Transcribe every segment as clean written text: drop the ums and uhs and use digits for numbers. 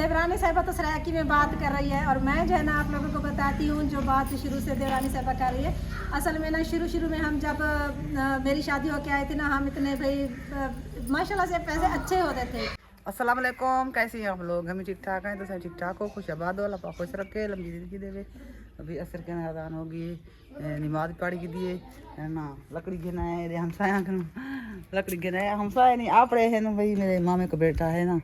देवरानी साहिबा तो सरायकी में बात कर रही है और मैं जो है ना आप लोगों को बताती हूँ जो बात शुरू से देवरानी साहिबा कर रही है। असल में ना शुरू में हम जब मेरी शादी होके आए थे ना, हम इतने भाई माशाल्लाह से पैसे अच्छे होते थे। अस्सलाम वालेकुम, कैसे हैं आप लोग? हमें ठीक ठाक हैं तो सब ठीक ठाक हो, खुश आबाद हो, अल्लाह खुश रखे, लंबी जिंदगी देवे। अभी असर के अजान होगी, नमाज पढ़ी की दिए है ना, लकड़ी गिना है हमसाया लकड़ी गिना है हमसाया नहीं आप रहे हैं ना भाई, मेरे मामे का बेटा है ना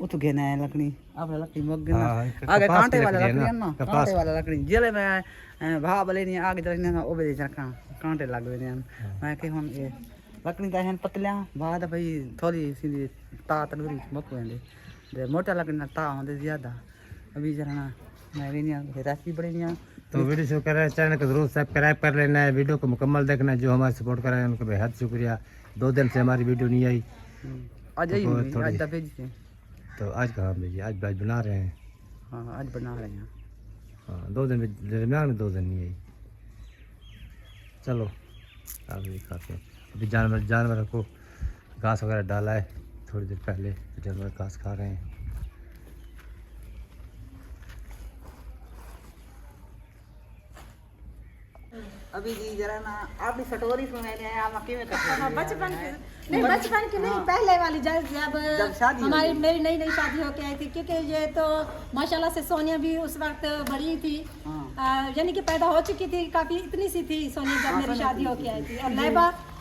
उत गिना है लकड़ी आप लकड़ी मग गिना आगे कांटे वाला लकड़ी है ना, कांटे वाला लकड़ी जिले में भाव बोले नहीं आगे जल्दी ना ओबे रखा कांटे लग गए मैं कि हम ये लकड़ी का है पतलियां बाद भाई थोड़ी सीधी ता तलूरी मक वेंदे मोटा लकड़ी ना ता होंदे ज्यादा। अभी जरा ना मैं भी नहीं राशि बड़ी नहीं तो वीडियो शो कर रहे हैं, चैनल को जरूर सब्सक्राइब कर लेना है, वीडियो को मुकम्मल देखना है। जो हमारे सपोर्ट कर रहे हैं उनको बेहद शुक्रिया। 2 दिन से हमारी वीडियो नहीं आई, आज आई नहीं, आज दफे जी तो आज कहाँ भेजिए, आज बना रहे हैं। हाँ आज बना रहे हैं। हाँ 2 दिन दरमियान में 2 दिन नहीं आई। चलो आप भी खाते हैं। अभी जानवर को घास वगैरह डाला है थोड़ी देर पहले, जानवर घास खा रहे हैं। अभी जी जरा ना आपकी सटोरी सुनाई आप किवें करते हैं? बचपन की नहीं, पहले वाली जब शादी हमारी मेरी नई शादी होके आई थी, क्योंकि ये तो माशाल्लाह से सोनिया भी उस वक्त बड़ी थी, यानी कि पैदा हो चुकी थी, काफी इतनी सी थी सोनिया जब मेरी शादी होके आई थी। और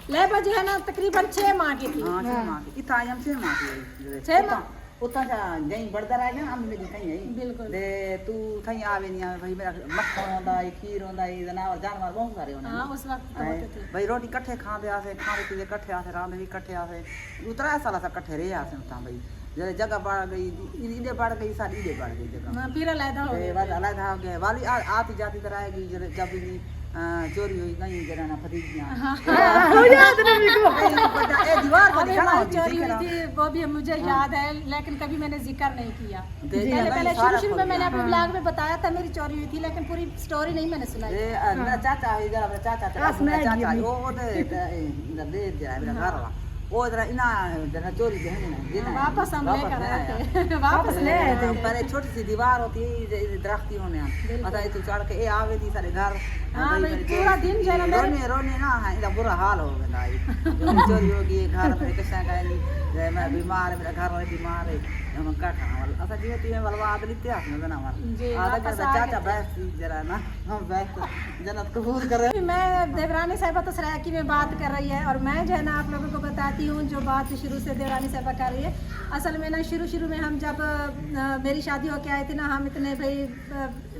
लैबा जो है ना तकरीबन 6 माह की थी। 6 माह की कितना हम 6 माह की 6 माह उतना जहीं बढ़ता रहेगा हम मेरी कहीं आई बिल्कुल दे तू कहीं आवे नहीं भाई मेरा मक्खन होता है खीर होता है जानवर बहुत सारे होने। हाँ उस वक्त तो होते थे भाई रोटी कट्ठे खाते आसे खाते पीते कट्ठे आसे रांध भी कट्ठे आसे 3 साल से कट्ठे रहे आसे था भाई जब जगह बढ़ गई इधे बढ़ गई सारी इधे बढ़ गई जगह फिर अलग हो गए अलग हो गए वाली आती जाती तरह आएगी जब भी चोरी हुई कहीं जरा ना फतीजियां याद नहीं को ए दीवार पर दिखाना चोरी हुई थी वो भी मुझे याद है, लेकिन कभी मैंने जिक्र नहीं किया। पहले शुरू में मैंने अपने ब्लॉग में बताया था मेरी चोरी हुई थी, लेकिन पूरी स्टोरी नहीं मैंने सुनाई। मेरा चाचा है इधर, मेरा चाचा वो दे जरा मेरा घर वाला वो जरा इना जरा चोरी देने ना वापस हम लेकर आए थे वापस ले आए थे। पहले छोटी सी दीवार होती है दरख्ती होने पता है तू चढ़ के ए आवे थी सारे घर। हाँ भाई पूरा दिन जो है रोने ना है इधर बुरा हाल हो गया चोरी होगी घर में कैसा कहीं मैं बीमार है, मेरा घर वाले बीमार है हम का खाना वाला अच्छा जी तीन वाला आदमी ते आपने ना हमारा आधा कर चाचा बैठ जरा ना हम बैठ जन्नत कबूल कर रहे हैं। मैं देवरानी साहिबा तो सरायकी में बात कर रही है और मैं जो है ना आप लोगों को बताती हूँ जो बात शुरू से देवरानी साहिबा कर रही है। असल में ना शुरू में हम जब मेरी शादी होके आए थे ना, हम इतने भाई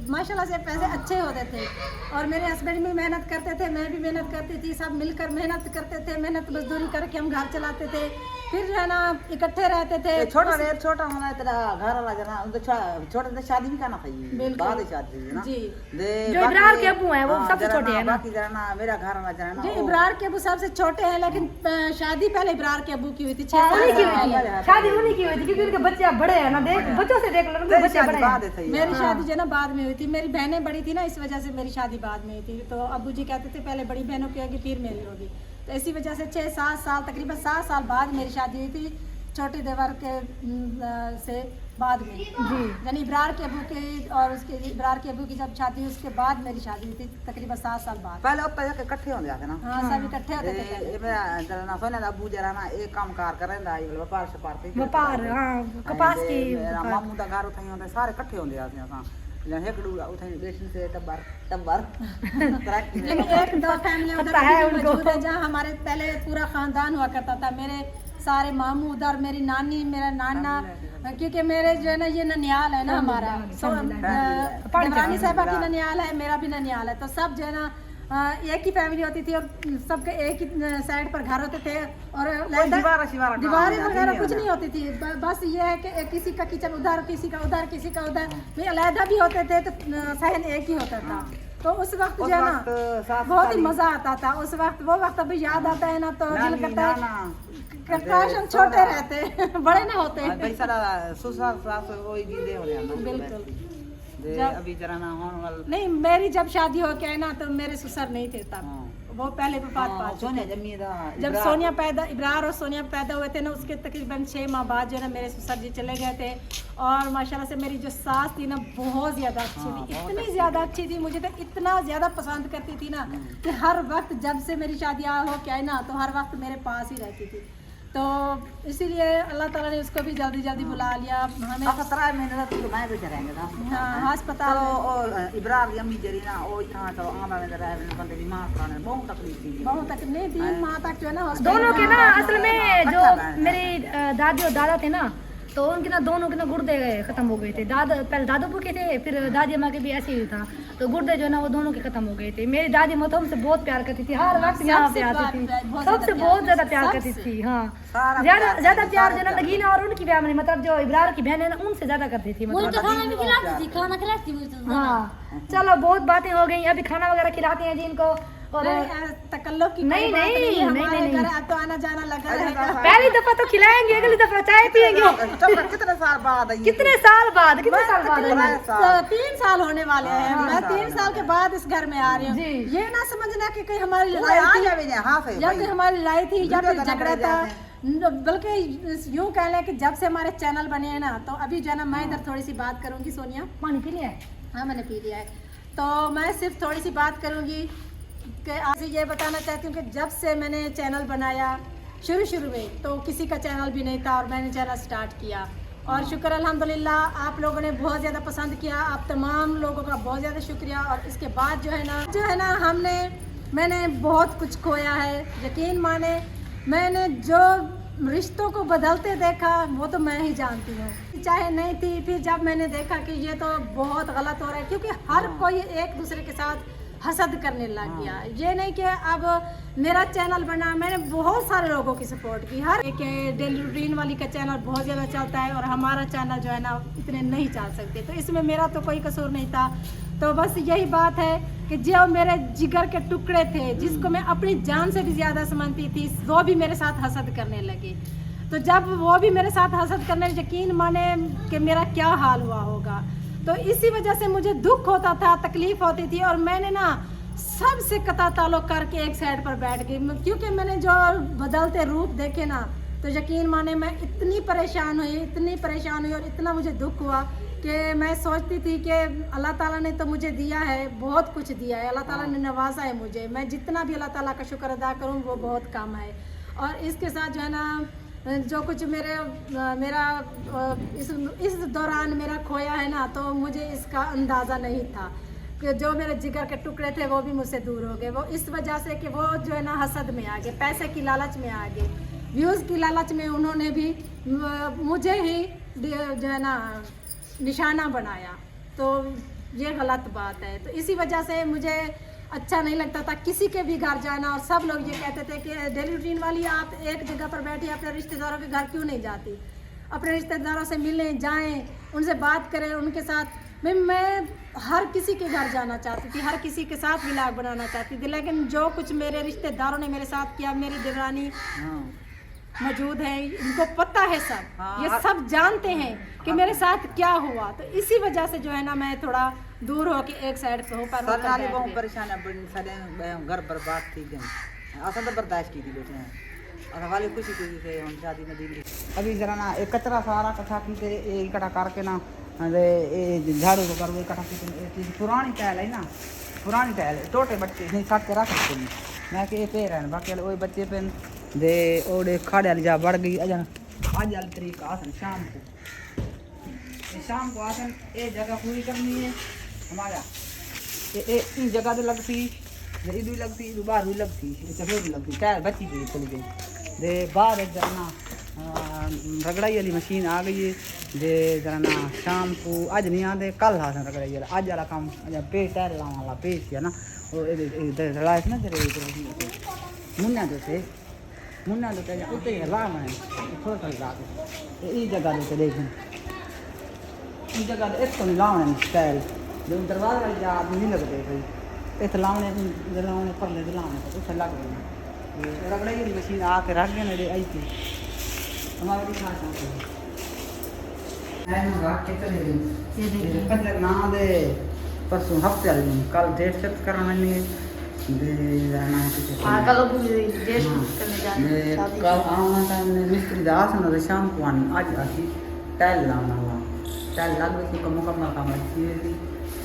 माशाल्लाह से पैसे अच्छे होते थे और मेरे हस्बैंड भी मेहनत करते थे, मैं भी मेहनत करती थी, सब मिलकर मेहनत करते थे, मेहनत मजदूरी करके हम घर चलाते थे, फिर जो है ना इकट्ठे रहते थे। छोटा होना तेरा घर वाला जना छोटे से शादी भी करना चाहिए बाद शादी है ना जी जो इब्रार के अब्बू हैं वो सबसे छोटे हैं ना, बाकी जरा ना मेरा घर वाला जरा ना जी इब्रार के अब्बू सबसे छोटे हैं, लेकिन शादी पहले इब्रार के अब्बू की हुई थी। 6 साल शादी उन्हीं की हुई थी क्योंकि उनके बच्चे बड़े हैं ना, देख बच्चों से देख लो उनके बच्चे बड़े हैं। मेरी शादी जो है ना बाद में हुई थी, मेरी बहनें बड़ी थी ना, इस वजह से मेरी शादी बाद में हुई थी। तो अब्बू जी कहते थे पहले बड़ी बहनों की होगी फिर मेरी होगी, तो इसी वजह से 6-7 साल तकरीबन 7 साल बाद मेरी शादी हुई थी छोटे देवर के से बाद में जी, यानी इब्रार के अबू के और उसके इब्रार के अबू की जब शादी हुई उसके बाद मेरी शादी हुई थी तकरीबन 7 साल बाद। पहले ऊपर जाके इकट्ठे होने जाते ना। हाँ सब इकट्ठे होते थे। ये मेरा जरा ना सोने अबू जरा ना एक काम कार कर रहा है व्यापार से व्यापार हां कपास की मामू दा घर उठाई होंदे सारे इकट्ठे होंदे जाते हैं हां हेकड़ू उठाई बेचने से टब्बर लेकिन 1-2 फैमिली उधर मौजूद है जहाँ हमारे पहले पूरा खानदान हुआ करता था। मेरे सारे मामू उधर, मेरी नानी, मेरा नाना, क्योंकि मेरे जो है ना ये ननियाल है ना हमारा, देवरानी साहिबा की ननियाल है, मेरा भी ननियाल है, तो सब जो है ना एक ही फैमिली होती थी और सबके एक ही साइड पर घर होते थे और दीवारें वगैरह कुछ नहीं होती थी। बस ये है कि किसी का किचन उधर, किसी का उधर, किसी का उधर, अलहदा भी होते थे तो सहन एक ही होता था। तो उस वक्त जो है ना बहुत ही मजा आता था। उस वक्त वो वक्त अभी याद आता है ना तो दिल करता है काश हम छोटे रहते बड़े ना होते। बिल्कुल अभी जरा ना नहीं मेरी जब शादी हो के आई ना तो मेरे ससुर नहीं थे तब, वो पहले वफात पा चुके सोनिया हैं। जम्मी दा जब सोनिया पैदा इब्रार और सोनिया पैदा हुए थे ना, उसके तकरीबन 6 माह बाद जो है ना मेरे ससुर जी चले गए थे। और माशाल्लाह से मेरी जो सास थी ना बहुत ज़्यादा अच्छी थी, इतनी ज़्यादा अच्छी थी, मुझे तो इतना ज़्यादा पसंद करती थी ना कि हर वक्त जब से मेरी शादी हो क्या है ना, तो हर वक्त मेरे पास ही रहती थी। तो इसीलिए अल्लाह ताला ने उसको भी जल्दी जल्दी बुला लिया हमें। आप 17 महीने तक तो मैं भी रहेंगे ना। हाँ अस्पताल तो और इब्रार की अम्मी जरी ना ओ इतना तो आमा में रहे बंदे की मां प्राण बहुत तकलीफ थी। बहुत तक नहीं 3 माह तक जो है ना दोनों के ना असल में जो अच्छा बहन। मेरी दादी और दादा थे ना, तो उनके ना दोनों के ना गुर्दे खत्म हो गए थे। पहले दादू के थे, फिर दादी अम्मा के भी ऐसे ही था, तो गुर्दे जो है ना वो दोनों के खत्म हो गए थे। मेरी दादी अम्मा तो हमसे बहुत प्यार करती थी, हर वक्त यहाँ पे आती थी, सबसे बहुत ज्यादा प्यार करती थी। हाँ सारा ज्यादा प्यार जो है ना नगीना और उनकी फैमिली, मतलब जो इब्रार की बहन है ना, उनसे ज्यादा करती थी। मतलब हाँ चलो बहुत बातें हो गई, अभी खाना वगैरह खिलाते हैं जी इनको। और तकल्लुफ की नहीं, कोई बात नहीं, है, नहीं, हमारे नहीं, घर अब तो आना जाना लगा रहेगा। पहली दफा तो खिलाएंगे, अगली दफा चाय पियेंगे। कितने साल बाद आई? कितने साल बाद कितने साल बाद आई? तो 3 साल होने वाले हैं। मैं 3 साल के बाद इस घर में आ रही हूँ। जी। ये ना समझना कि कोई हमारी आ लड़ाई थी जावे ने हां से या फिर हमारी लड़ाई थी या फिर वीडियो झगड़ा बनाए था, बल्कि यूँ कह लें कि जब से हमारे चैनल बने हैं ना, तो अभी जो है ना मैं इधर थोड़ी सी बात करूँगी। सोनिया पानी पी लिया? हाँ मैंने पी लिया है। तो मैं सिर्फ थोड़ी सी बात करूँगी कि आज ये बताना चाहती हूँ कि जब से मैंने चैनल बनाया शुरू में तो किसी का चैनल भी नहीं था और मैंने चैनल स्टार्ट किया और शुक्र अल्हम्दुलिल्लाह आप लोगों ने बहुत ज़्यादा पसंद किया। आप तमाम लोगों का बहुत ज़्यादा शुक्रिया। और इसके बाद जो है ना मैंने बहुत कुछ खोया है। यकीन माने मैंने जो रिश्तों को बदलते देखा वो तो मैं ही जानती हूँ, चाहे नहीं थी। फिर जब मैंने देखा कि ये तो बहुत गलत हो रहा है, क्योंकि हर कोई एक दूसरे के साथ हसद करने लग गया। ये नहीं कि अब मेरा चैनल बना, मैंने बहुत सारे लोगों की सपोर्ट की। हर एक डेली रूटीन वाली का चैनल बहुत ज़्यादा चलता है और हमारा चैनल जो है ना इतने नहीं चल सकते, तो इसमें मेरा तो कोई कसूर नहीं था। तो बस यही बात है कि जो मेरे जिगर के टुकड़े थे, जिसको मैं अपनी जान से भी ज़्यादा समझती थी, वो भी मेरे साथ हसद करने लगे। तो जब वो भी मेरे साथ हसद करने, यकीन माने कि मेरा क्या हाल हुआ होगा। तो इसी वजह से मुझे दुख होता था, तकलीफ होती थी और मैंने ना सबसे कता ताल्लुक करके एक साइड पर बैठ गई, क्योंकि मैंने जो बदलते रूप देखे ना, तो यकीन माने मैं इतनी परेशान हुई और इतना मुझे दुख हुआ कि मैं सोचती थी कि अल्लाह ताला ने तो मुझे दिया है, बहुत कुछ दिया है, अल्लाह ताला ने नवाजा है मुझे। मैं जितना भी अल्लाह ताला का शुक्र अदा करूँ वो बहुत कम है। और इसके साथ जो है ना जो कुछ मेरा इस दौरान मेरा खोया है ना, तो मुझे इसका अंदाज़ा नहीं था कि जो मेरे जिगर के टुकड़े थे वो भी मुझसे दूर हो गए। वो इस वजह से कि वो जो है ना हसद में आ गए, पैसे की लालच में आ गए, व्यूज़ की लालच में उन्होंने भी मुझे ही जो है ना निशाना बनाया। तो ये गलत बात है। तो इसी वजह से मुझे अच्छा नहीं लगता था किसी के भी घर जाना। और सब लोग ये कहते थे कि डेली रूटीन वाली आप एक जगह पर बैठी अपने रिश्तेदारों के घर क्यों नहीं जाती, अपने रिश्तेदारों से मिलें, जाएं, उनसे बात करें, उनके साथ। मैं हर किसी के घर जाना चाहती थी, हर किसी के साथ व्लॉग बनाना चाहती थी, लेकिन जो कुछ मेरे रिश्तेदारों ने मेरे साथ किया, मेरी देवरानी मौजूद है, इनको पता है सब, ये सब जानते हैं कि मेरे साथ क्या हुआ। तो इसी वजह से जो है ना मैं थोड़ा दूर हो के एक साइड पे सरनाली बहुत परेशान है, सारे घर बर्बाद थी गए, असल तो बर्दाश्त की थी बेटे हैं और वाली खुशी से हम शादी में दी। अभी जरा ना एक कचरा सारा इकट्ठा की थे, इकट्ठा करके ना झाड़ू को कर इकट्ठा की। पुरानी टाइल है ना, पुरानी टाइल छोटे बच्चे नहीं काट के रख सकते हैं, मैं कि पे रहन बाकी वही बच्चे पे दे ओडे खाड़े वाली जा बढ़ गई। अजन आज वाली तरीक आसन शाम को आसन ये जगह पूरी करनी है हमारा। इस जगह तो लगती इधर लगती, बाहर भी लगती, चफे भी लगती, टायर बची गई चली गई दे बाहर जरा रगड़ाई वाली मशीन आ गई है जे जरा ना शाम को आज नहीं आते कल हासन रगड़ाई वाला आज वाला काम पे टायर लाने वाला पेश है ना वो रड़ाए ना जरे मुन्ना जो थे मुन्ना जो थे उतने लाम है थोड़ा सा ला के जगह जो देखें इस जगह इतना लाने टायर जो दरवाजा वाली आदमी नहीं लगते भाई इत लाने परले लाने उसे लग गए रगड़ाई वाली मशीन आके रख गए मेरे आई थी हमारे भी खास ना दे परसों हफ्ते वाले दिन कल डेट सेट करना नहीं दे रहना है किसी हाँ कल भी देश करने जाने कल आना टाइम ने मिस्त्री दा आसन तो शाम को आनी आज आसी टाइल लाना हुआ टाइल लग गई तो कम काम अच्छी थी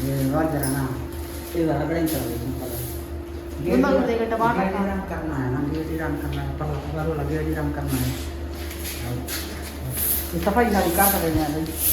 ये वाज रहना ये वाला बड़ा चल रही है नंबर देगा टमाटर का रन करना है ना गेट रन करना है पर लगे रन करना है सफाई सारी कर रहे हैं भाई